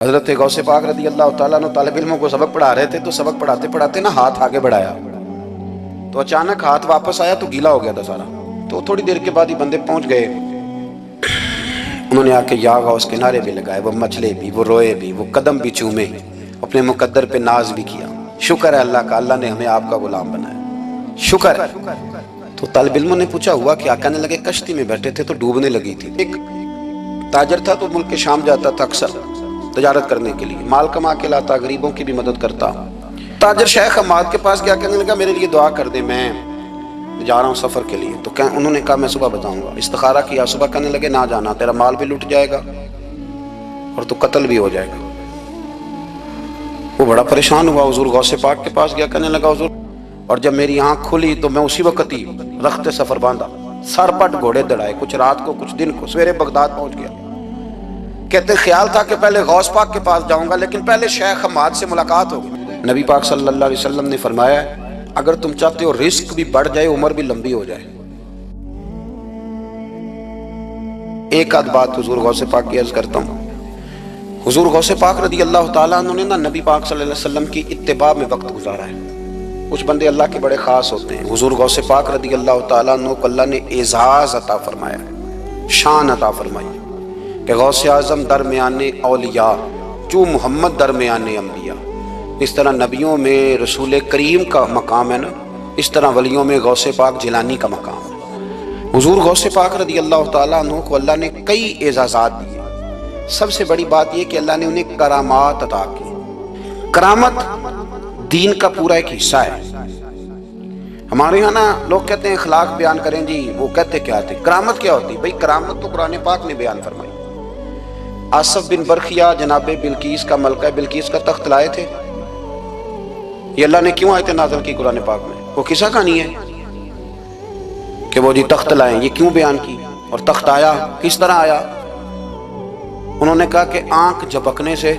حضرت غوث پاک رضی اللہ تعالیٰ عنہ طالب علموں کو سبق پڑھا رہے تھے تو سبق پڑھاتے پڑھاتے نا ہاتھ آگے بڑھایا تو اچانک ہاتھ واپس آیا تو گیلا ہو گیا تھا سارا. تو تھوڑی دیر کے بعد ہی بندے پہنچ گئے. انہوں نے آ کے یا غوث کے نعرے بھی لگائے، وہ مچلے بھی، وہ روئے بھی، وہ قدم بھی چومے، اپنے مقدر پہ ناز بھی کیا. شکر ہے اللہ کا، اللہ نے ہمیں آپ کا غلام بنایا، شکر ہے. تو طالب علموں نے پوچھا ہوا کیا؟ کہنے لگے کشتی میں بیٹھے تھے تو ڈوبنے لگی تھی. ایک تاجر تھا تو ملک شام جاتا تھا اکثر تجارت کرنے کے لیے، مال کما کے لاتا، غریبوں کی بھی مدد کرتا. تاجر شیخ حماد کے پاس گیا، کہنے لگا میرے لیے دعا کر دے، میں جا رہا ہوں سفر کے لیے. تو انہوں نے کہا میں صبح بتاؤں گا. استخارہ کیا صبح، کہنے لگے نہ جانا، تیرا مال بھی لٹ جائے گا اور تو قتل بھی ہو جائے گا. وہ بڑا پریشان ہوا، حضور غوث پاک کے پاس گیا، کہنے لگا حضور، اور جب میری آنکھ کھلی تو میں اسی وقت ہی رخت سفر باندھا، سر پٹ گھوڑے دڑائے، کچھ رات کو کچھ دن کو، سویرے بغداد پہنچ گیا. کہتے خیال تھا کہ پہلے غوث پاک کے پاس جاؤں گا لیکن پہلے شیخ حماد سے ملاقات ہوگی. نبی پاک صلی اللہ علیہ وسلم نے فرمایا اگر تم چاہتے ہو رزق بھی بڑھ جائے، عمر بھی لمبی ہو جائے. ایک آدھ بات حضور غوث پاک کی عرض کرتا ہوں. حضور غوث پاک رضی اللہ تعالیٰ عنہ نے نا نبی پاک صلی اللہ علیہ وسلم کی اتباع میں وقت گزارا ہے. کچھ بندے اللہ کے بڑے خاص ہوتے ہیں. حضور غوث پاک رضی اللہ تعالیٰ عنہ کو اللہ نے اعزاز عطا فرمایا، شان عطا فرمائی کہ غوث اعظم درمیان اولیاء، جو محمد درمیان انبیاء. اس طرح نبیوں میں رسول کریم کا مقام ہے نا، اس طرح ولیوں میں غوث پاک جیلانی کا مقام ہے. حضور غوث پاک رضی اللہ تعالیٰ عنہ کو اللہ نے کئی اعزازات دیے. سب سے بڑی بات یہ کہ اللہ نے انہیں کرامات عطا کی. کرامت دین کا پورا ایک حصہ ہے. ہمارے یہاں نا لوگ کہتے ہیں اخلاق بیان کریں جی، وہ کہتے کیا تھے کرامت کیا ہوتی؟ بھئی کرامت تو قرآن پاک نے بیان فرمائی. آصف بن برخیہ جناب بلقیس کا، ملکہ بلقیس کا تخت لائے تھے. یہ اللہ نے کیوں آیت نازل کی قرآن پاک میں؟ وہ قصہ کہانی ہے کہ وہ جی تخت لائیں، یہ کیوں بیان کی؟ اور تخت آیا کس طرح آیا؟ انہوں نے کہا کہ آنکھ جھپکنے سے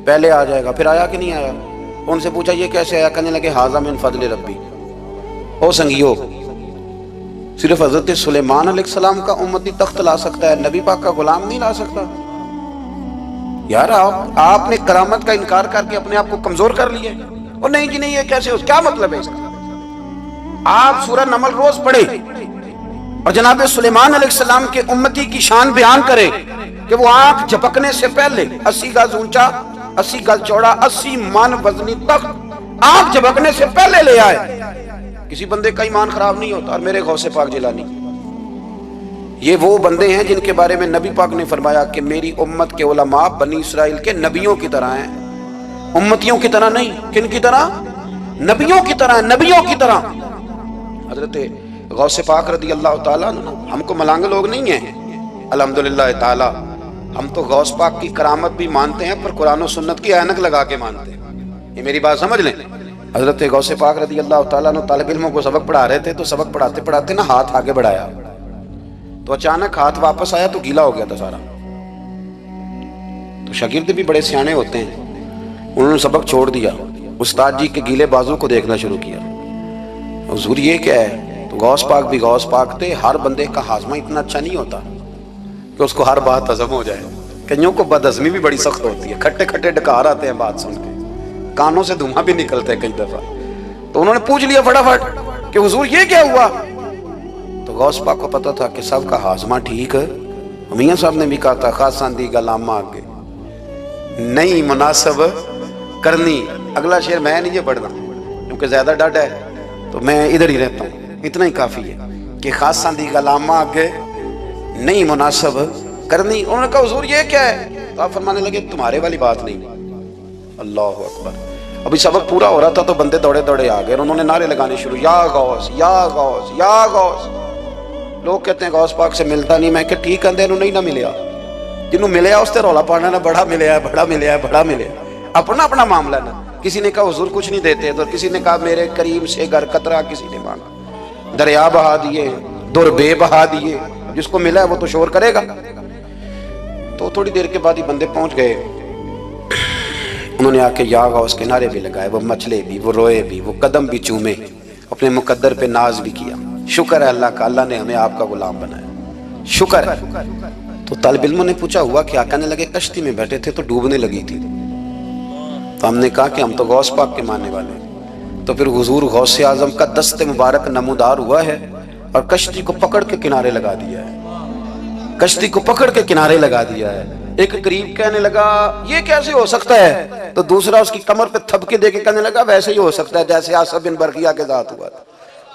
پہلے آ جائے گا. پھر آیا کہ نہیں آیا؟ ان سے پوچھا یہ کیسے آیا؟ کہنے لگے ھذا من فضل ربی. او سنگیو، صرف حضرت سلیمان علیہ السلام کا امتی تخت لا سکتا ہے، نبی پاک کا غلام نہیں لا سکتا. یار آپ نے کرامت کا انکار کر کے اپنے آپ کو کمزور کر لیا. اور نہیں جی نہیں، یہ کیسے ہو؟ کیا مطلب ہے اس کا؟ آپ سورہ نمل روز پڑھے اور جناب سلیمان علیہ السلام کے امتی کی شان بیان کرے کہ وہ آنکھ جھپکنے سے پہلے 80 گز اونچا، 80 گز چوڑا، 80 من وزنی تخت آنکھ جھپکنے سے پہلے لے آئے. کسی بندے کا ایمان خراب نہیں ہوتا. اور میرے غوث پاک جیلانی یہ وہ بندے ہیں جن کے بارے میں نبی پاک نے فرمایا کہ میری امت کے علماء بنی اسرائیل کے نبیوں کی طرح ہیں، امتیوں کی طرح نہیں. کن کی طرح؟ نبیوں کی طرح، نبیوں کی طرح. حضرت غوث پاک رضی اللہ تعالیٰ عنہ ہم کو ملانگ لوگ نہیں ہیں الحمدللہ تعالیٰ. ہم تو غوث پاک کی کرامت بھی مانتے ہیں پر قرآن و سنت کی اینک لگا کے مانتے ہیں. یہ میری بات سمجھ لیں. حضرت غوث پاک رضی اللہ تعالیٰ عنہ طالب علموں کو سبق پڑھا رہے تھے تو سبق پڑھاتے پڑھاتے نا ہاتھ آگے بڑھایا تو اچانک ہاتھ واپس آیا تو گیلا ہو گیا تھا سارا. تو شاگرد بھی بڑے سیانے ہوتے ہیں، انہوں نے سبق چھوڑ دیا، استاد جی کے گیلے بازو کو دیکھنا شروع کیا. حضور یہ کیا ہے؟ تو غوث پاک بھی غوث پاک تھے. ہر بندے کا ہاضمہ اتنا اچھا نہیں ہوتا کہ اس کو ہر بات ہضم ہو جائے. کئیوں کو بدہضمی بھی بڑی سخت ہوتی ہے، کھٹے کھٹے ڈکار آتے ہیں بات سن کے، کانوں سے دھواں بھی نکلتے ہیں کئی دفعہ. تو انہوں نے پوچھ لیا فٹافٹ کہ حضور یہ کیا ہوا؟ تو غوث پاک کو پتا تھا کہ سب کا ہاضمہ ٹھیک ہے. میاں صاحب نے بھی کہا تھا خاصان دی گلامہ آگے نہیں مناسب کرنی. اگلا شعر میں نہیں یہ پڑھنا کیونکہ زیادہ ڈاٹا ہے تو میں ادھر ہی رہتا ہوں. اتنا ہی کافی ہے کہ خاصان دی گلامہ آگے نہیں مناسب کرنی. انہوں نے کہا حضور یہ کیا ہے؟ تو آپ فرمانے لگے تمہارے والی بات نہیں. اللہ اکبر. ابھی سبق پورا ہو رہا تھا تو بندے دوڑے دوڑے آ گئے اور انہوں نے نعرے لگانے شروع، یا غوث یا غوث یا غوث. لوگ کہتے ہیں غوث پاک سے ملتا نہیں. میں کہ ٹھیک اندے انہوں نہیں نہ ملیا، جنہوں ملیا اس تے رولا پانا نہ بڑا ملیا بڑا ملیا بڑا ملیا. اپنا اپنا معاملہ نا. کسی نے کہا حضور کچھ نہیں دیتے تو کسی نے کہا میرے کریم سے گر قطرہ کسی نے مانگا، دریا بہا دیے، در بے بہا دیے. جس کو ملا ہے وہ تو شور کرے گا. تو تھوڑی دیر کے بعد ہی بندے پہنچ گئے. انہوں نے آ کے یا غوث کے نعرے بھی لگائے، وہ مچلے بھی، وہ روئے بھی، وہ قدم بھی چومے، اپنے مقدر پہ ناز بھی کیا. شکر ہے اللہ کا، اللہ نے ہمیں آپ کا غلام بنایا، شکر ہے. تو طالب علموں نے پوچھا ہوا کیا؟ کہنے لگے کشتی میں بیٹھے تھے تو ڈوبنے لگی تھی، تو ہم نے کہا کہ ہم تو غوث پاک کے ماننے والے ہیں، تو پھر حضور غوث اعظم کا دست مبارک نمودار ہوا ہے اور کشتی کو پکڑ کے کنارے لگا دیا ہے، کشتی کو پکڑ کے کنارے لگا دیا ہے۔ ایک قریب کہنے لگا یہ کیسے ہو سکتا ہے، تو دوسرا اس کی کمر پہ تھپکے دے کے کہنے لگا ویسے ہی ہو سکتا ہے جیسے آصف بن برقیہ کے ساتھ ہوا تھا،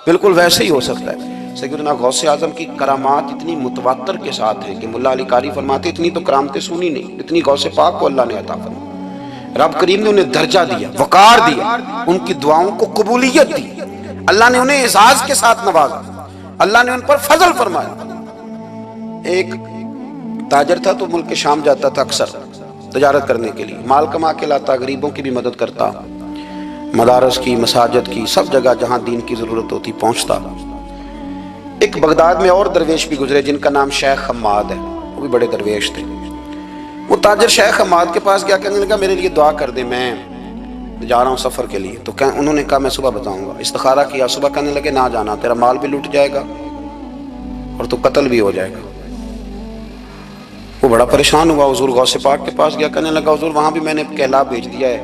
بالکل ویسے ہی ہو سکتا ہے۔ سیدنا غوث اعظم کی کرامات اتنی متواتر کے ساتھ ہیں کہ ملا علی قاری فرماتے اتنی تو کرامتیں سنی نہیں اتنی غوث پاک کو اللہ نے عطا فرمائی۔ رب کریم نے انہیں درجہ دیا، وقار دیا، ان کی دعاؤں کو قبولیت دی، اللہ نے انہیں اعزاز کے ساتھ نوازا، اللہ نے ان پر فضل فرمایا۔ ایک تاجر تھا تو ملک شام جاتا تھا اکثر تجارت کرنے کے لیے، مال کما کے لاتا، غریبوں کی بھی مدد کرتا، مدارس کی، مساجد کی، سب جگہ جہاں دین کی ضرورت ہوتی پہنچتا۔ ایک بغداد میں اور درویش بھی گزرے جن کا نام شیخ حماد ہے، وہ بھی بڑے درویش تھے۔ وہ تاجر شیخ حماد کے پاس گیا، کہنے لگا میرے لیے دعا کر دے، میں جا رہا ہوں سفر کے لیے۔ تو انہوں نے کہا میں صبح بتاؤں گا۔ استخارہ کیا، صبح کہنے لگے نہ جانا، تیرا مال بھی لوٹ جائے گا اور تو قتل بھی ہو جائے گا۔ وہ بڑا پریشان ہوا، حضور غوث پاک کے پاس گیا، کہنے لگا حضور وہاں بھی میں نے کہلا بھیج دیا ہے،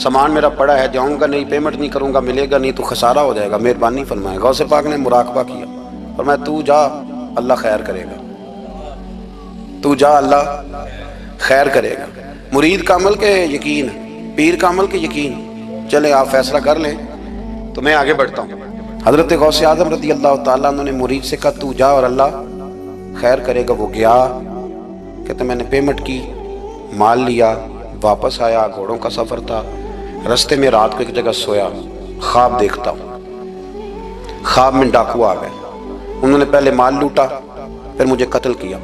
سامان میرا پڑا ہے، جاؤں گا نہیں، پیمنٹ نہیں کروں گا، ملے گا نہیں تو خسارہ ہو جائے گا، مہربانی فرمائے۔ غوث پاک نے مراقبہ کیا، فرمایا تو جا اللہ خیر کرے گا، تو جا اللہ خیر کرے گا۔ مرید کا عمل کے یقین، پیر کا عمل کے یقین، چلے آپ فیصلہ کر لیں تو میں آگے بڑھتا ہوں۔ حضرت غوث اعظم رضی اللہ تعالیٰ عنہ نے مرید سے کہا تو جا اور اللہ خیر کرے گا۔ وہ گیا، کہتے میں نے پیمنٹ کی، مال لیا، واپس آیا، گھوڑوں کا سفر تھا، رستے میں رات کو ایک جگہ سویا، خواب دیکھتا ہوں، خواب میں ڈاکو آ گئے، انہوں نے پہلے مال لوٹا پھر مجھے قتل کیا،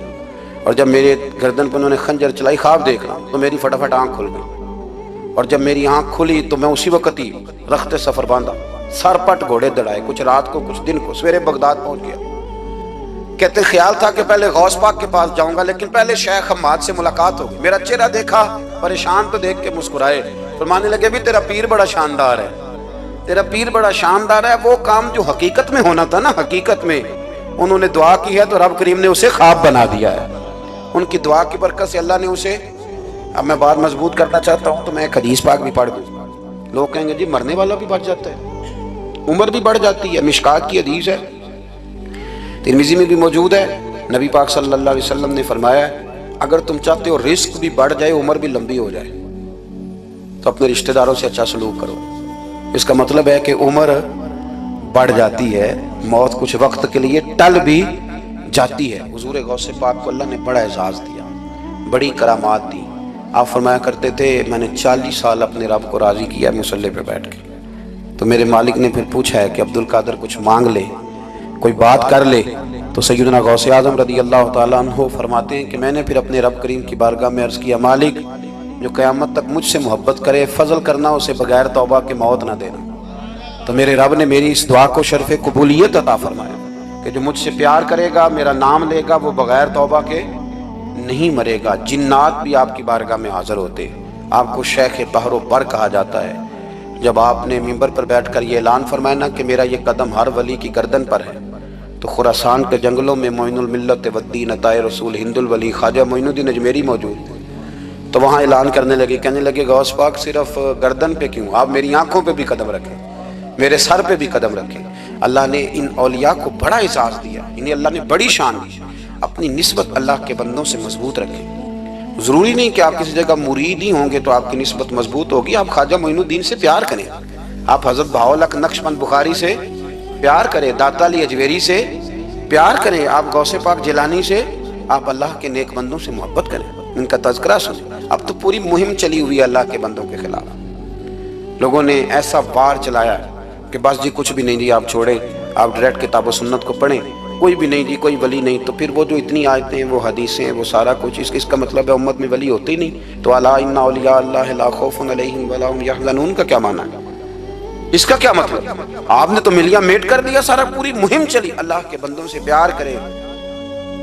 اور جب میرے گردن پہ انہوں نے خنجر چلائی، خواب دیکھ رہا ہوں تو میری فٹافٹ آنکھ کھل گئی، اور جب میری آنکھ کھلی تو میں اسی وقت ہی رخت سفر باندھا، سر پٹ گھوڑے دڑائے، کچھ رات کو کچھ دن کو، سویرے بغداد پہنچ گیا۔ کہتے خیال تھا کہ پہلے غوث پاک کے پاس جاؤں گا، لیکن پہلے شیخ حماد سے ملاقات ہوگی۔ میرا چہرہ دیکھا، پریشان تو دیکھ کے مسکرائے، فرمانے لگے بھی تیرا پیر بڑا شاندار ہے، تیرا پیر بڑا شاندار ہے۔ وہ کام جو حقیقت میں ہونا تھا نا، حقیقت میں انہوں نے دعا کی ہے تو رب کریم نے اسے خواب بنا دیا ہے۔ ان کی دعا کی برکت سے اللہ نے اسے، اب میں بات مضبوط کرنا چاہتا ہوں تو میں ایک حدیث پاک بھی پڑھ دوں۔ لوگ کہیں گے جی مرنے والا بھی بڑھ جاتا ہے، عمر بھی بڑھ جاتی ہے، مشکات کی حدیث ہے، ترمذی میں بھی موجود ہے۔ نبی پاک صلی اللہ علیہ وسلم نے فرمایا ہے اگر تم چاہتے ہو رزق بھی بڑھ جائے، عمر بھی لمبی ہو جائے، تو اپنے رشتہ داروں سے اچھا سلوک کرو۔ اس کا مطلب ہے کہ عمر بڑھ جاتی ہے، موت کچھ وقت کے لیے ٹل بھی جاتی ہے۔ حضور غوث پاک کو اللہ نے بڑا اعزاز دیا، بڑی کرامات دی۔ آپ فرمایا کرتے تھے میں نے 40 سال اپنے رب کو راضی کیا مصلی پہ بیٹھ کے، تو میرے مالک نے پھر پوچھا ہے کہ عبد القادر کچھ مانگ لے، کوئی بات کر لے، تو سیدنا غوث اعظم رضی اللہ تعالیٰ عنہ فرماتے ہیں کہ میں نے پھر اپنے رب کریم کی بارگاہ میں عرض کیا مالک جو قیامت تک مجھ سے محبت کرے، فضل کرنا اسے بغیر توبہ کے موت نہ دینا۔ تو میرے رب نے میری اس دعا کو شرف قبولیت عطا فرمایا کہ جو مجھ سے پیار کرے گا، میرا نام لے گا، وہ بغیر توبہ کے نہیں مرے گا۔ جنات بھی آپ کی بارگاہ میں حاضر ہوتے، آپ کو شیخ بحر و بر کہا جاتا ہے۔ جب آپ نے منبر پر بیٹھ کر یہ اعلان فرمایا نا کہ میرا یہ قدم ہر ولی کی گردن پر ہے، تو خراسان کے جنگلوں میں معین الملت والدین عطائے رسول ہند الولی خواجہ معین الدین اجمیری موجود تھے، تو وہاں اعلان کرنے لگے، کہنے لگے غوث پاک صرف گردن پہ کیوں، آپ میری آنکھوں پہ بھی قدم رکھیں، میرے سر پہ بھی قدم رکھیں۔ اللہ نے ان اولیاء کو بڑا اعزاز دیا، انہیں اللہ نے بڑی شان دی۔ اپنی نسبت اللہ کے بندوں سے مضبوط رکھیں۔ ضروری نہیں کہ آپ کسی جگہ مرید ہی ہوں گے تو آپ کی نسبت مضبوط ہوگی، آپ خواجہ معین الدین سے پیار کریں، آپ حضرت بہاءالحق نقشبند بخاری سے پیار کریں، داتا علی اجویری سے پیار کریں، آپ غوث پاک جیلانی سے، آپ اللہ کے نیک بندوں سے محبت کریں، ان کا تذکرہ سنیں۔ اب تو پوری مہم چلی ہوئی ہے اللہ کے بندوں کے خلاف، لوگوں نے ایسا وار چلایا کہ بس جی کچھ بھی نہیں جی آپ چھوڑیں، آپ ڈائریکٹ کتاب و سنت کو پڑھیں، کوئی بھی نہیں جی، کوئی ولی نہیں، تو پھر وہ جو اتنی آیتیں ہیں، وہ حدیثیں ہیں، وہ سارا کچھ، اس کا مطلب ہے امت میں ولی ہوتے ہی نہیں۔ تو الا ان اولیاء اللہ لا خوف علیہم ولا هم یحزنون کا کیا معنی ہے؟ اس کا کیا مطلب؟ آپ نے تو ملیا میٹ کر دیا، سارا پوری مہم چلی، اللہ کے بندوں سے پیار کریں۔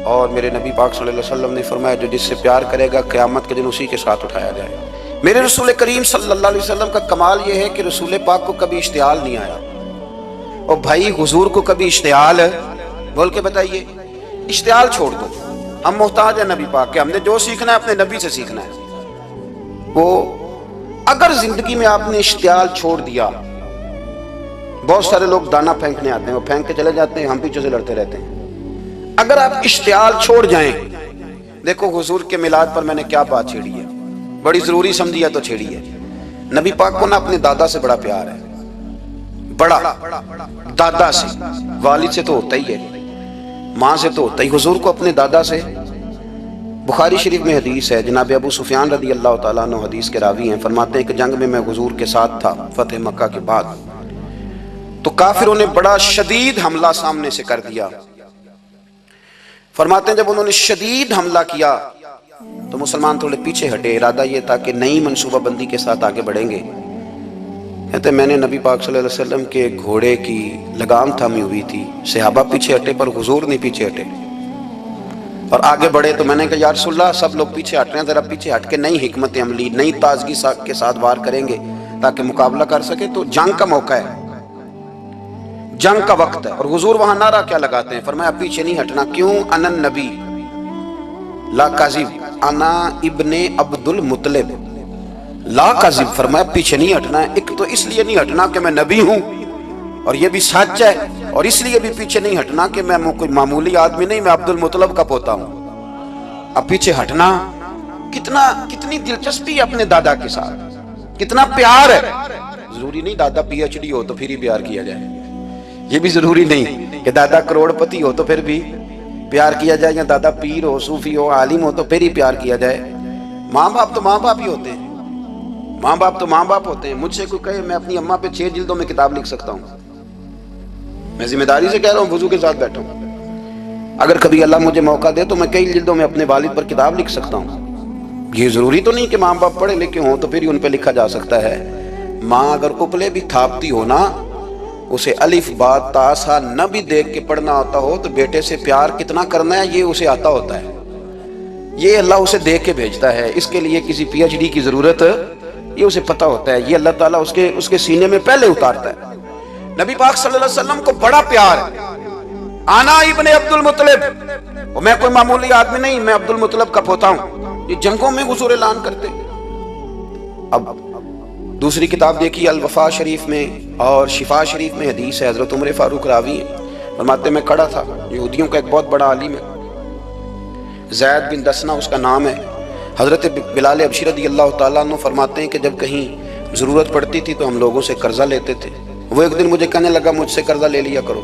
اور میرے نبی پاک صلی اللہ علیہ وسلم نے فرمایا جو جس سے پیار کرے گا قیامت کے دن اسی کے ساتھ اٹھایا جائے گا۔ میرے رسول کریم صلی اللہ علیہ وسلم کا کمال یہ ہے کہ رسول پاک کو کبھی اشتعال نہیں آیا، اور بھائی حضور کو کبھی اشتعال، بول کے بتائیے، اشتعال چھوڑ دو، ہم محتاج ہیں نبی پاک کے، ہم نے جو سیکھنا ہے اپنے نبی سے سیکھنا ہے۔ وہ اگر زندگی میں آپ نے اشتعال چھوڑ دیا، بہت سارے لوگ دانا پھینکنے آتے ہیں، وہ پھینک کے چلے جاتے ہیں، ہم پیچھے سے لڑتے رہتے ہیں۔ اگر آپ اشتعال چھوڑ جائیں، دیکھو حضور کے میلاد پر میں نے کیا بات چھیڑی ہے، بڑی ضروری سمجھی ہے تو چھیڑی ہے۔ نبی پاک کو نا اپنے دادا سے بڑا پیار ہے، بڑا، دادا سے، والد سے تو ہوتا ہی ہے، ماں سے تو ہوتا ہی، حضور کو اپنے دادا سے۔ بخاری شریف میں حدیث ہے، جناب ابو سفیان رضی اللہ تعالیٰ عنہ حدیث کے راوی ہیں، فرماتے ہیں کہ جنگ میں حضور کے ساتھ تھا فتح مکہ کے بعد، تو کافروں نے بڑا شدید حملہ سامنے سے کر دیا۔ فرماتے ہیں جب انہوں نے شدید حملہ کیا تو مسلمان تھوڑے پیچھے ہٹے، ارادہ یہ تھا کہ نئی منصوبہ بندی کے ساتھ آگے بڑھیں گے۔ کہتے ہیں میں نے نبی پاک صلی اللہ علیہ وسلم کے گھوڑے کی لگام تھامی ہوئی تھی، صحابہ پیچھے ہٹے پر حضور نہیں پیچھے ہٹے اور آگے بڑھے، تو میں نے کہا یا رسول اللہ سب لوگ پیچھے ہٹ رہے ہیں، ذرا پیچھے ہٹ کے نئی حکمت عملی، نئی تازگی کے ساتھ وار کریں گے تاکہ مقابلہ کر سکے۔ تو جنگ کا موقع ہے، جنگ کا وقت ہے، اور حضور وہاں نعرہ کیا لگاتے ہیں، فرمایا پیچھے نہیں ہٹنا، کیوں؟ انا النبی لا کاذب انا ابن عبد المطلب لا کاذب، فرمایا پیچھے نہیں ہٹنا ہے، ایک تو اس لیے نہیں ہٹنا کہ میں نبی ہوں اور یہ بھی سچ ہے، اور اس لیے بھی پیچھے نہیں ہٹنا کہ میں کوئی معمولی آدمی نہیں، میں عبد المطلب کا پوتا ہوں۔ اب پیچھے ہٹنا، کتنی دلچسپی ہے اپنے دادا کے ساتھ، کتنا پیار ہے۔ ضروری نہیں دادا پی ایچ ڈی ہو تو پھر ہی پیار کیا جائے، یہ بھی ضروری نہیں کہ دادا کروڑ پتی ہو تو پھر بھی پیار کیا جائے، یا دادا پیر ہو، صوفی ہو، عالم ہو تو پھر ہی پیار کیا جائے۔ ماں باپ تو ماں باپ ہی ہوتے ہیں، ماں باپ تو ماں باپ ہوتے ہیں۔ مجھ سے کوئی کہے میں اپنی اماں پہ 6 جلدوں میں کتاب لکھ سکتا ہوں، میں ذمہ داری سے کہہ رہا ہوں، وضو کے ساتھ بیٹھا ہوں، اگر کبھی اللہ مجھے موقع دے تو میں کئی جلدوں میں اپنے والد پر کتاب لکھ سکتا ہوں۔ یہ ضروری تو نہیں کہ ماں باپ پڑھے لکھے ہوں تو پھر ہی ان پہ لکھا جا سکتا ہے۔ ماں اگر اپلے بھی تھاپتی ہو نا، اسے الف با تا سا نہ بھی دیکھ کے پڑھنا آتا ہو تو بیٹے سے پیار کتنا کرنا ہے یہ اسے آتا ہوتا ہے، یہ اللہ اسے دیکھ کے بھیجتا ہے، اس کے لیے کسی پی ایچ ڈی کی ضرورت یہ اسے پتا ہوتا ہے، یہ اللہ تعالیٰ اس کے سینے میں پہلے اتارتا ہے۔ نبی پاک صلی اللہ علیہ وسلم کو بڑا پیار ہے، آنا ابن عبد المطلب، میں کوئی معمولی آدمی نہیں، میں عبد المطلب کا پوتا ہوں۔ یہ جنگوں میں حضور اعلان کرتے۔ اب دوسری کتاب دیکھی الوفا شریف میں اور شفا شریف میں حدیث ہے، حضرت عمر فاروق راوی ہیں، فرماتے میں کھڑا تھا، یہودیوں کا ایک بہت بڑا عالم ہے، زید بن دسنا اس کا نام ہے، حضرت بلال حبشی رضی اللہ تعالیٰ عنہ فرماتے ہیں کہ جب کہیں ضرورت پڑتی تھی تو ہم لوگوں سے قرضہ لیتے تھے، وہ ایک دن مجھے کہنے لگا مجھ سے قرضہ لے لیا کرو،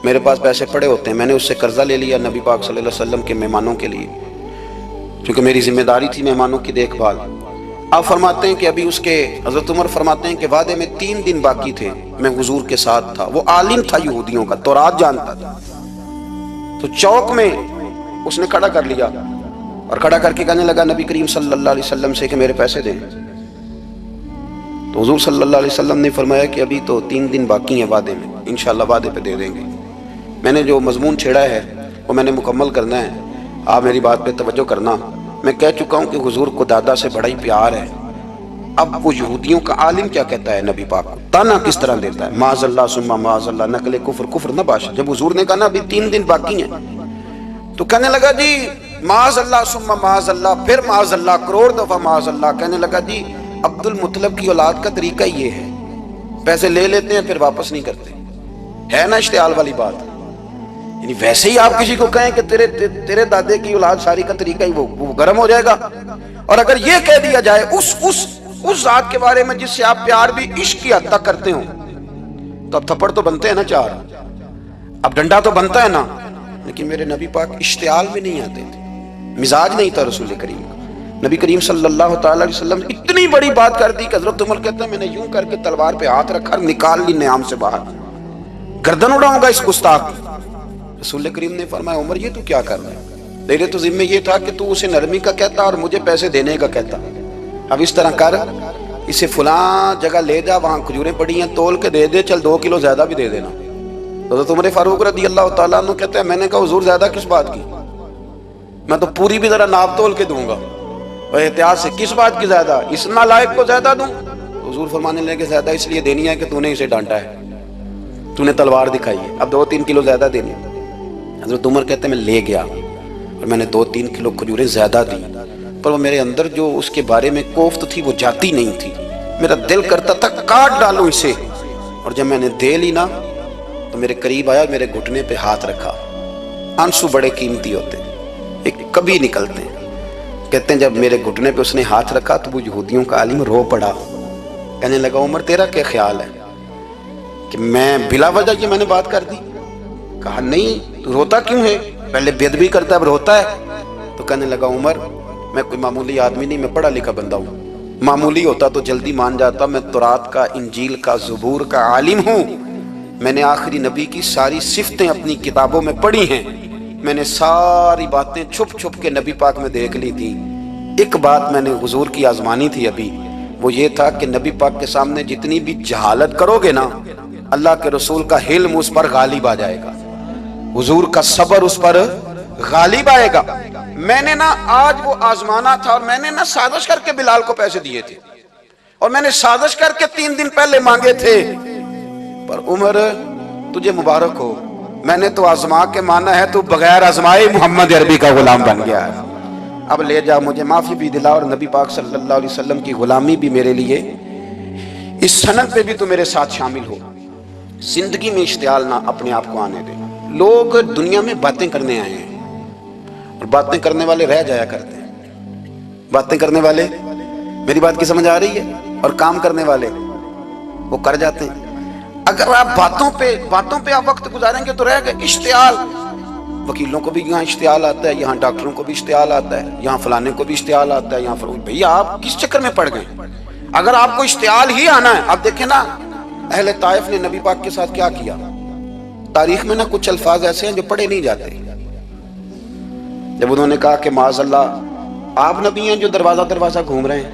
میرے پاس پیسے پڑے ہوتے ہیں، میں نے اس سے قرضہ لے لیا نبی پاک صلی اللہ علیہ وسلم کے مہمانوں کے لیے، کیونکہ میری ذمہ داری تھی مہمانوں کی دیکھ بھال۔ آپ فرماتے ہیں کہ ابھی اس کے حضرت عمر فرماتے ہیں کہ وعدے میں 3 دن باقی تھے، میں حضور کے ساتھ تھا، وہ عالم تھا یہودیوں کا، تورات جانتا تھا، تو چوک میں اس نے کھڑا کر لیا اور کھڑا کر کے کہنے لگا نبی کریم صلی اللہ علیہ وسلم سے کہ میرے پیسے دیں، تو حضور صلی اللہ علیہ وسلم نے فرمایا کہ ابھی تو 3 دن باقی ہیں وعدے میں، انشاءاللہ وعدے پہ دے دیں گے۔ میں نے جو مضمون چھیڑا ہے وہ میں نے مکمل کرنا ہے، آپ میری بات پہ توجہ کرنا۔ میں کہہ چکا ہوں کہ حضور کو دادا سے بڑا ہی پیار ہے۔ اب وہ یہودیوں کا عالم کیا کہتا ہے نبی پاک کو، تانا کس طرح دیتا ہے، معاذ اللہ ثم معاذ اللہ، نقل کفر نہ باش۔ جب حضور نے کہا نا ابھی 3 دن باقی ہیں تو کہنے لگا جی معاذ اللہ ثم معاذ اللہ، پھر معاذ اللہ، کروڑ دفعہ معاذ اللہ، کہنے لگا جی عبد المطلب کی اولاد کا طریقہ یہ ہے، پیسے لے لیتے ہیں پھر واپس نہیں کرتے، ہے نا اشتعال والی بات۔ یعنی ویسے ہی آپ کسی کو کہیں کہ تیرے دادے کی اولاد ساری کا طریقہ ہی وہ گرم ہو جائے گا، اور اگر یہ کہہ دیا جائے اس ذات کے بارے میں جس سے آپ پیار بھی عشق کی حد تک کرتے ہوں، تو اب تھپڑ تو بنتے ہیں نا 4، اب ڈنڈا تو بنتا ہے نا۔ لیکن میرے نبی پاک اشتعال میں نہیں آتے تھے، مزاج نہیں تھا رسول کریم کا۔ نبی کریم صلی اللہ تعالی علیہ وسلم اتنی بڑی بات کر دی کہ حضرت عمر کہتے ہیں میں نے یوں کر کے تلوار پہ ہاتھ رکھا، نکال لی نیام سے باہر، گردن اڑاؤں گا اس گستاخ کی۔ رسول کریم نے فرمایا عمر یہ تو کیا کر رہا ہے، تیرے تو ذمہ یہ تھا کہ تو اسے نرمی کا کہتا اور مجھے پیسے دینے کا کہتا، اب اس طرح کر، اسے فلاں جگہ لے جا، وہاں کھجوریں پڑی ہیں تول کے دے دے، چل 2 کلو زیادہ بھی دے دینا۔ حضرت عمر فاروق رضی اللہ تعالیٰ عنہ کہتے ہیں میں نے کہا حضور زیادہ کس بات کی، میں تو پوری بھی ذرا ناپ تول کے دوں گا، اور احتیاط سے، کس بات کی زیادہ، اس نالائق کو زیادہ دوں؟ حضور فرمانے لگے زیادہ اس لیے دینی ہے کہ تو نے اسے ڈانٹا ہے، تو نے تلوار دکھائی ہے، اب 2-3 کلو زیادہ دینی ہے۔ حضرت عمر کہتے ہیں میں لے گیا، اور میں نے 2-3 کلو کھجوریں زیادہ دی، پر وہ میرے اندر جو اس کے بارے میں کوفت تھی وہ جاتی نہیں تھی، میرا دل کرتا تھا کاٹ ڈالوں اسے، اور جب میں نے دے لی نا تو میرے قریب آیا، میرے گھٹنے پہ ہاتھ رکھا۔ آنسو بڑے قیمتی ہوتے ہیں، ایک کبھی نکلتے ہیں، کہتے ہیں جب میرے گھٹنے پہ اس نے ہاتھ رکھا تو وہ یہودیوں کا عالم رو پڑا، کہنے لگا عمر تیرا کیا خیال ہے کہ میں بلا وجہ یہ میں نے بات کر دی؟ کہا نہیں، تو روتا کیوں ہے؟ پہلے بے ادبی کرتا ہے اب روتا ہے؟ تو کہنے لگا عمر میں کوئی معمولی آدمی نہیں، میں پڑھا لکھا بندہ ہوں، معمولی ہوتا تو جلدی مان جاتا، میں تورات کا، انجیل کا، زبور کا عالم ہوں، میں نے آخری نبی کی ساری صفتیں اپنی کتابوں میں پڑھی ہیں، میں نے ساری باتیں چھپ چھپ کے نبی پاک میں دیکھ لی تھی، ایک بات میں نے حضور کی آزمانی تھی ابھی، وہ یہ تھا کہ نبی پاک کے سامنے جتنی بھی جہالت کرو گے نا، اللہ کے رسول کا حلم اس پر غالب آ جائے گا، حضور کا صبر اس پر غالب آئے گا۔ میں نے نا آج وہ آزمانا تھا، اور میں نے نا سازش کر کے بلال کو پیسے دیے تھے، اور میں نے سازش کر کے 3 دن پہلے مانگے تھے، پر عمر تجھے مبارک ہو، میں نے تو آزما کے مانا ہے، تو بغیر آزمائے محمد عربی کا غلام بن گیا ہے، اب لے جا، مجھے معافی بھی دلا، اور نبی پاک صلی اللہ علیہ وسلم کی غلامی بھی میرے لیے، اس سند پہ بھی تو میرے ساتھ شامل ہو۔ زندگی میں اشتعال نہ اپنے آپ کو آنے دے۔ لوگ دنیا میں باتیں کرنے آئے ہیں، اور باتیں کرنے والے رہ جایا کرتے ہیں، باتیں کرنے والے، میری بات کی سمجھ آ رہی ہے، اور کام کرنے والے وہ کر جاتے ہیں۔ اگر آپ باتوں پہ آپ وقت گزاریں گے تو رہ گئے اشتعال۔ وکیلوں کو بھی یہاں اشتعال آتا ہے، یہاں ڈاکٹروں کو بھی اشتعال آتا ہے، یہاں فلانے کو بھی اشتعال آتا ہے، یہاں بھئی آپ کس چکر میں پڑ گئے؟ اگر آپ کو اشتعال ہی آنا ہے، آپ دیکھیں نا اہل طائف نے نبی پاک کے ساتھ کیا کیا۔ تاریخ میں نا کچھ الفاظ ایسے ہیں جو پڑھے نہیں جاتے۔ جب انہوں نے کہا کہ معاذ اللہ آپ نبی ہیں جو دروازہ دروازہ گھوم رہے ہیں،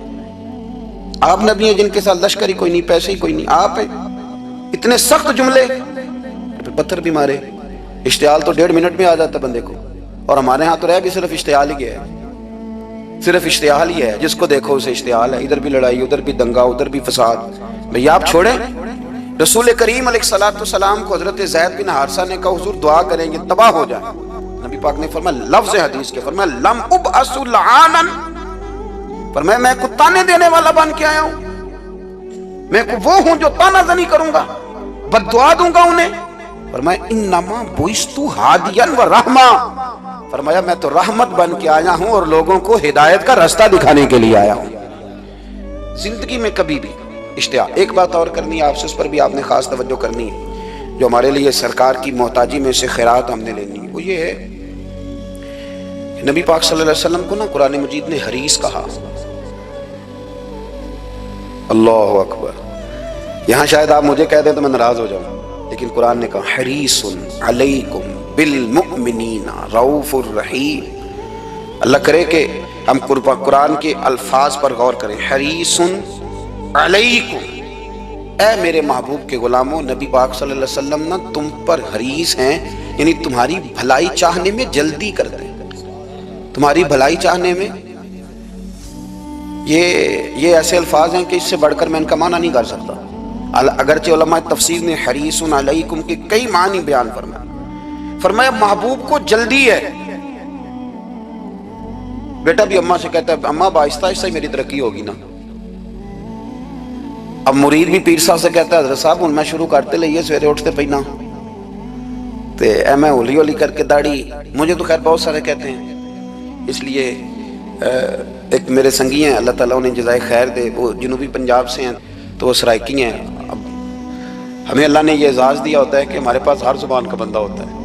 آپ نبی ہیں جن کے ساتھ لشکر ہی کوئی نہیں، پیسے ہی کوئی نہیں، آپ ہیں، اتنے سخت جملے، پتھر بھی مارے۔ اشتعال تو 1.5 منٹ میں آ جاتا بندے کو، اور ہمارے ہاں تو رہ بھی صرف اشتعال ہی گیا ہے، صرف اشتعال ہی ہے، جس کو دیکھو اسے اشتعال ہے، ادھر بھی لڑائی، ادھر بھی دنگا، ادھر بھی فساد۔ بھئی آپ چھوڑیں۔ رسول کریم علیہ السلام کو حضرت زید بن حارثہ نے کہا حضور دعا کریں گے تباہ ہو جائے، نبی پاک نے فرمایا، لفظ حدیث کے فرمایا لم ابعث لعانا، فرمایا میں کو تانے دینے والا بن کے آیا ہوں، میں کو وہ ہوں جو تانا زنی کروں گا، بد دعا دوں گا انہیں۔ فرمایا انما بعثت ہادیا و رحمہ، فرمایا میں تو رحمت بن کے آیا ہوں اور لوگوں کو ہدایت کا راستہ دکھانے کے لیے آیا ہوں۔ زندگی میں کبھی بھی اشتعال۔ ایک بات اور کرنی ہے آپ سے، اس پر بھی آپ نے خاص توجہ کرنی ہے، جو ہمارے لیے سرکار کی محتاجی میں سے خیرات ہم نے لینی ہے، وہ یہ ہے کہ نبی پاک صلی اللہ علیہ وسلم کو نا قرآن مجید نے حریص کہا۔ اللہ اکبر۔ یہاں شاید آپ مجھے کہہ دیں تو میں ناراض ہو جاؤں، لیکن قرآن نے کہا حریص علیکم بالمؤمنین رؤوف الرحیم۔ اللہ کرے کہ ہم قرآن کے الفاظ پر غور کریں۔ حریص علیکم، اے میرے محبوب کے غلاموں، نبی پاک صلی اللہ علیہ وسلم نا تم پر حریص ہیں، یعنی تمہاری بھلائی چاہنے میں جلدی کرتے ہیں، تمہاری بھلائی چاہنے میں۔ یہ ایسے الفاظ ہیں کہ اس سے بڑھ کر میں ان کا معنی نہیں کر سکتا، اگرچہ علماء تفسیر نے حریص علیکم کے کئی معنی بیان فرمایا محبوب کو جلدی ہے۔ بیٹا بھی اماں سے کہتا ہے اماں آہستہ آہستہ ہی میری ترقی ہوگی نا، اب مرید بھی پیر صاحب سے کہتا ہے حضرت صاحب ہن میں شروع کرتے لئیے سویرے اٹھتے پہنا تے اے میں ہولی ہولی کر کے داڑھی، مجھے تو خیر بہت سارے کہتے ہیں، اس لیے ایک میرے سنگی ہیں اللہ تعالیٰ انہیں جزائے خیر دے، وہ جنوبی پنجاب سے ہیں تو وہ سرائکی ہیں۔ اب ہمیں اللہ نے یہ اعزاز دیا ہوتا ہے کہ ہمارے پاس ہر زبان کا بندہ ہوتا ہے،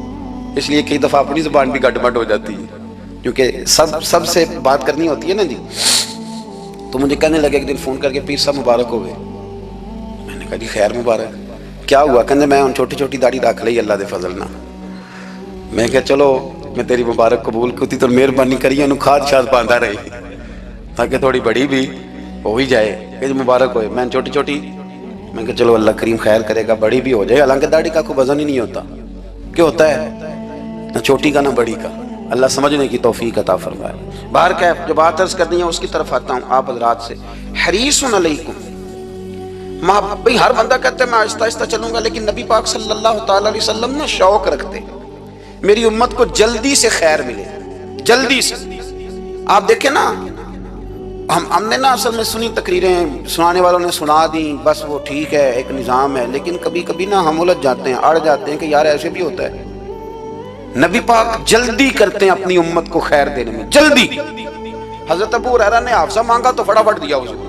اس لیے کئی دفعہ اپنی زبان بھی گٹ مٹ ہو جاتی ہے، کیونکہ سب سے بات کرنی ہوتی ہے نا جی۔ تو مجھے کہنے لگے ایک دن فون کر کے پیر صاحب مبارک ہو گئے، میں نے کہا جی خیر مبارک، کیا ہوا؟ کہنے میں ان چھوٹی چھوٹی داڑھی رکھ لئی اللہ دے فضل نہ۔ میں کہا چلو میں تیری مبارک قبول کرتی تو مہربانی کریے انہوں کھاد شاد باندھا رہی تاکہ تھوڑی بڑی بھی ہو ہی جائے کہ مبارک ہوئے۔ میں چھوٹی چھوٹی، میں کہا چلو اللہ کریم خیر کرے گا بڑی بھی ہو جائے، حالانکہ داڑھی کا کوئی وزن ہی نہیں ہوتا، کیوں ہوتا ہے نہ چھوٹی کا نہ بڑی کا، اللہ سمجھنے کی توفیق عطا فرمائے۔ باہر کا جو بات عرض کرنی ہے اس کی طرف آتا ہوں آپ حضرات سے۔ حریص علیکم، بھئی ہر بندہ کہتا ہے میں آہستہ آہستہ چلوں گا، لیکن نبی پاک صلی اللہ تعالی علیہ وسلم نے شوق رکھتے میری امت کو جلدی سے خیر ملے، جلدی سے. آپ دیکھیں نا، ہم نے نا اصل میں سنی تقریریں، سنانے والوں نے سنا دی، بس وہ ٹھیک ہے، ایک نظام ہے، لیکن کبھی کبھی نا ہم الجھ جاتے ہیں، اڑ جاتے ہیں کہ یار ایسے بھی ہوتا ہے. نبی پاک جلدی کرتے ہیں اپنی امت کو خیر دینے میں، جلدی. حضرت ابو ہریرہ نے حافظہ مانگا تو فٹافٹ دیا حضور.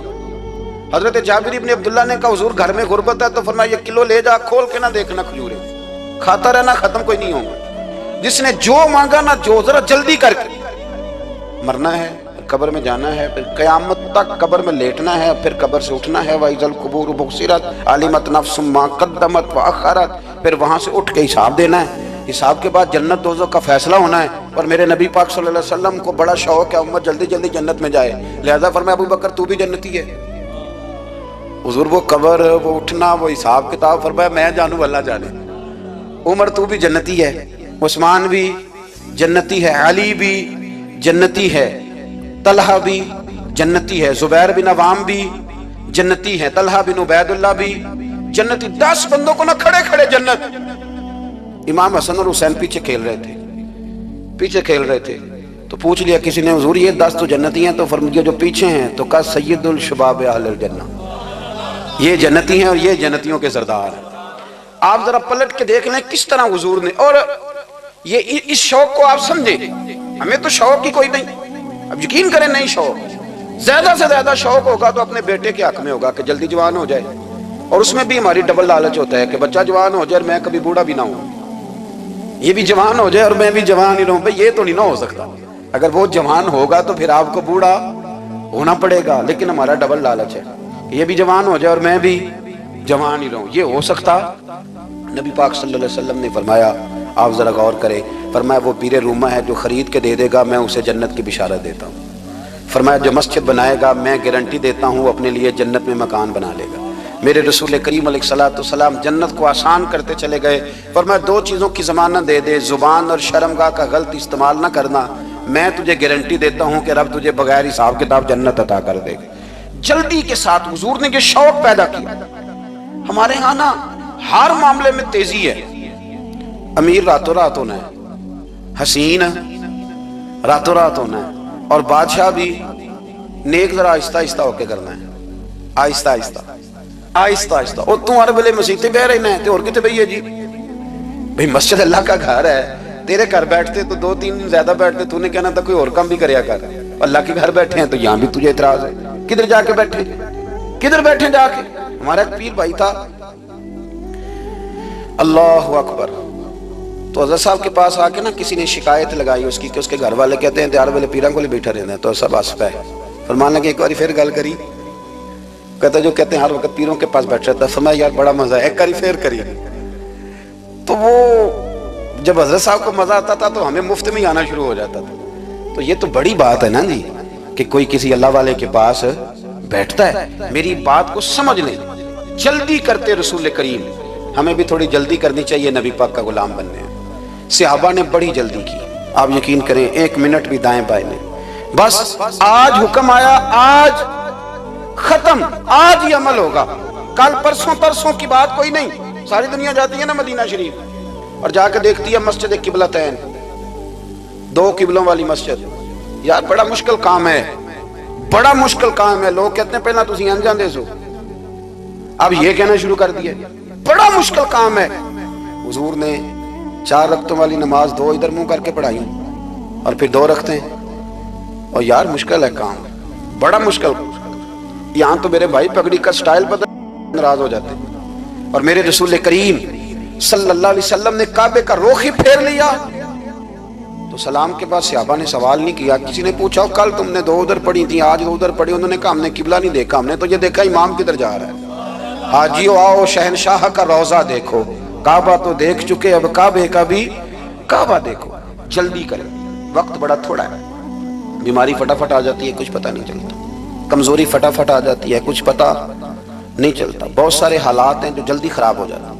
حضرت جابر ابن عبداللہ نے کہا حضور گھر میں غربت ہے تو فرمایا یہ کلو لے جا، کھول کے نہ دیکھنا کھجوریں، کھاتا رہنا، ختم کوئی نہیں ہوگا. جس نے جو مانگا نا، جو ذرا جلدی کر کے. مرنا ہے، قبر میں جانا ہے، پھر قیامت تک قبر میں لیٹنا ہے، پھر قبر سے اٹھنا ہے. وَإِذَا الْقُبُورُ بُعْثِرَتْ عَلِمَتْ نَفْسٌ مَا قَدَّمَتْ وَأَخَّرَتْ. پھر وہاں سے اٹھ کے حساب دینا ہے. حساب کے بعد جنت دوزخ کا فیصلہ ہونا ہے. اور میرے نبی پاک صلی اللہ علیہ وسلم کو بڑا شوق ہے امت جلدی جلدی جنت میں جائے، لہذا فرمایا ابو بکر تو بھی جنتی ہے. حضور وہ قبر، وہ اٹھنا، وہ حساب کتاب، فرمایا میں جانوں اللہ جانے. عمر تو بھی جنتی ہے، عثمان بھی جنتی ہے، علی بھی جنتی ہے، طلحہ بھی جنتی ہے، زبیر بن عوام بھی جنتی ہے، طلحہ بن عبید اللہ بھی جنتی. 10 بندوں کو نہ کھڑے کھڑے جنت. امام حسن اور حسین پیچھے کھیل رہے تھے تو پوچھ لیا کسی نے حضور یہ 10 تو جنتی ہیں، تو فرمایا جو پیچھے ہیں تو کہا سید الشباب اہل الجنہ، یہ جنتی ہیں اور یہ جنتیوں کے سردار ہیں. آپ ذرا پلٹ کے دیکھ لیں کس طرح حضور نے، اور یہ اس شوق کو آپ سمجھیں. ہمیں تو شوق ہی کوئی نہیں، اب یقین کریں نہیں شوق. زیادہ سے زیادہ شوق ہوگا تو اپنے بیٹے کے حق میں ہوگا کہ جلدی جوان ہو جائے، اور اس میں بھی ہماری ڈبل لالچ ہوتا ہے کہ بچہ جوان ہو جائے اور میں کبھی بوڑھا بھی نہ ہوں، یہ بھی جوان ہو جائے اور میں بھی جوان ہی رہوں. بھئی یہ تو نہیں نہ ہو سکتا. اگر وہ جوان ہوگا تو پھر آپ کو بوڑھا ہونا پڑے گا، لیکن ہمارا ڈبل لالچ ہے کہ یہ بھی جوان ہو جائے اور میں بھی جوان ہی رہوں. یہ ہو سکتا؟ نبی پاک صلی اللہ علیہ وسلم نے فرمایا، آپ ذرا غور کریں، فرمایا وہ پیر رومہ ہے جو خرید کے دے دے گا میں اسے جنت کی بشارت دیتا ہوں. فرمایا جو مسجد بنائے گا میں گارنٹی دیتا ہوں اپنے لیے جنت میں مکان بنا لے گا. میرے رسول کریم علیہ السلام جنت کو آسان کرتے چلے گئے. فرمایا 2 چیزوں کی ضمانت دے دے، زبان اور شرمگاہ کا غلط استعمال نہ کرنا، میں تجھے گارنٹی دیتا ہوں کہ رب تجھے بغیر حساب کتاب جنت عطا کر دے گا. جلدی کے ساتھ حضور نے یہ شوق پیدا کیا. ہمارے ہاں نا ہر معاملے میں تیزی ہے. امیر راتوں رات ہونا ہے، حسین راتوں رات ہونا ہے، اور بادشاہ بھی نیک ذرا آہستہ آہستہ ہو کے کرنا ہے، آہستہ آہستہ آہستہ آہستہ. اور تو ہر بلے مسیحتے بہ رہنا ہے تو اور کتے بھئی ہے جی؟ بھئی مسجد اللہ کا گھر ہے، تیرے گھر بیٹھتے تو 2-3 دن زیادہ بیٹھتے، تو نے کہنا تھا کوئی اور کام بھی کریا کر. اللہ کے گھر بیٹھے ہیں تو یہاں بھی تجھے اعتراض ہے. کدھر جا کے بیٹھے، کدھر بیٹھے جا کے؟ ہمارا ایک پیر بھائی تھا، اللہ اکبر، تو حضرت صاحب کے پاس آ کے نا کسی نے شکایت لگائی اس کی کہ اس کے گھر والے کہتے ہیں تیار والے پیران کو لے بیٹھا رہنا ہے. تو سب آس پہ فرمانے لگے ایک باری پھر گل کری، کہتا جو کہتے ہیں ہر وقت پیروں کے پاس بیٹھ رہتا ہے. فرمایا یار بڑا مزہ ہے، ایک باری پھر کری. تو وہ جب حضرت صاحب کو مزہ آتا تھا تو ہمیں مفت میں ہی آنا شروع ہو جاتا تھا. تو یہ تو بڑی بات ہے نا جی کہ کوئی کسی اللہ والے کے پاس بیٹھتا ہے. میری بات کو سمجھ لیں، جلدی کرتے رسول کریم، ہمیں بھی تھوڑی جلدی کرنی چاہیے نبی پاک کا غلام بننے. صحابہ نے بڑی جلدی کی، آپ یقین کریں 1 منٹ بھی دائیں بائیں نہیں، بس آج حکم آیا، آج ختم، آج ہی عمل ہوگا، کل پرسوں کی بات کوئی نہیں. ساری دنیا جاتی ہے نا مدینہ شریف اور جا کے دیکھتی ہے مسجد قبلتین، 2 قبلوں والی مسجد. یار بڑا مشکل کام ہے، بڑا مشکل کام ہے. لوگ کہتے ہیں پہلا تسی انجان دے سو، اب یہ کہنا شروع کر دیا بڑا مشکل کام ہے. حضور نے 4 رکعتوں والی نماز 2 ادھر منہ کر کے پڑھائی اور پھر 2 رکھتے ہیں. اور یار مشکل ہے کام، بڑا مشکل. یہاں تو میرے بھائی پگڑی کا سٹائل بدل ناراض ہو جاتے ہیں. اور میرے رسول کریم صلی اللہ علیہ وسلم نے کعبے کا رخ ہی پھیر لیا تو سلام کے بعد صحابہ نے سوال نہیں کیا. کسی نے پوچھا کل تم نے 2 ادھر پڑھی تھی، آج 2 ادھر پڑھی. انہوں نے کہا ہم نے قبلہ نہیں دیکھا، ہم نے تو یہ دیکھا امام کدھر جا رہا ہے. حاجیو آؤ شہنشاہ کا روضہ دیکھو، کعبہ تو دیکھ چکے اب کعبے کا بھی کعبہ دیکھو. جلدی کریں، وقت بڑا تھوڑا ہے. بیماری فٹافٹ آ جاتی ہے، کچھ پتہ نہیں چلتا. کمزوری فٹافٹ آ جاتی ہے، کچھ پتہ نہیں چلتا. بہت سارے حالات ہیں جو جلدی خراب ہو جاتے ہیں.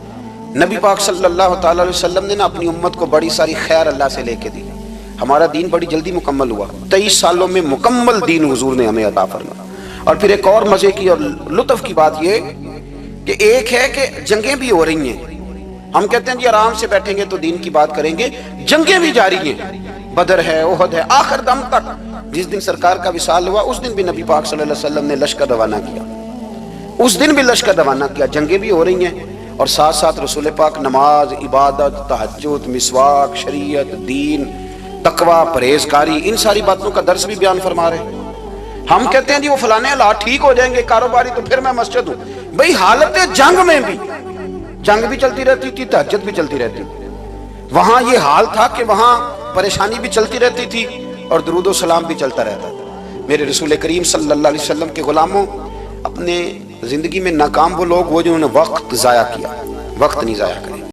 نبی پاک صلی اللہ تعالیٰ علیہ وسلم نے نا اپنی امت کو بڑی ساری خیر اللہ سے لے کے دی. ہمارا دین بڑی جلدی مکمل ہوا، 23 سالوں میں مکمل دین حضور نے ہمیں عطا فرمایا. اور پھر ایک اور مزے کی اور لطف کی بات یہ کہ ایک ہے کہ جنگیں بھی ہو رہی ہیں. ہم کہتے ہیں جی آرام سے بیٹھیں گے تو دین کی بات کریں گے، جنگیں بھی جاری ہیں. بدر ہے، احد ہے، آخر دم تک جس دن سرکار کا وصال ہوا اس دن بھی نبی پاک صلی اللہ علیہ وسلم نے لشکر روانہ کیا، اس دن بھی لشکر روانہ کیا، جنگیں بھی ہو رہی ہیں اور ساتھ ساتھ رسول پاک نماز، عبادت، تہجد، مسواک، شریعت، دین، تقوی، پرہیزگاری، ان ساری باتوں کا درس بھی بیان فرما رہے ہیں۔ ہم کہتے ہیں جی وہ فلانے حالات ٹھیک ہو جائیں گے کاروباری تو پھر میں مسجد ہوں، بھئی حالت جنگ میں بھی جنگ بھی چلتی رہتی تھی، تہجد بھی چلتی رہتی تھی، وہاں یہ حال تھا کہ وہاں پریشانی بھی چلتی رہتی تھی اور درود و سلام بھی چلتا رہتا تھا۔ میرے رسول کریم صلی اللہ علیہ وسلم کے غلاموں، اپنے زندگی میں ناکام وہ لوگ وہ جنہوں نے وقت ضائع کیا، وقت نہیں ضائع کرے۔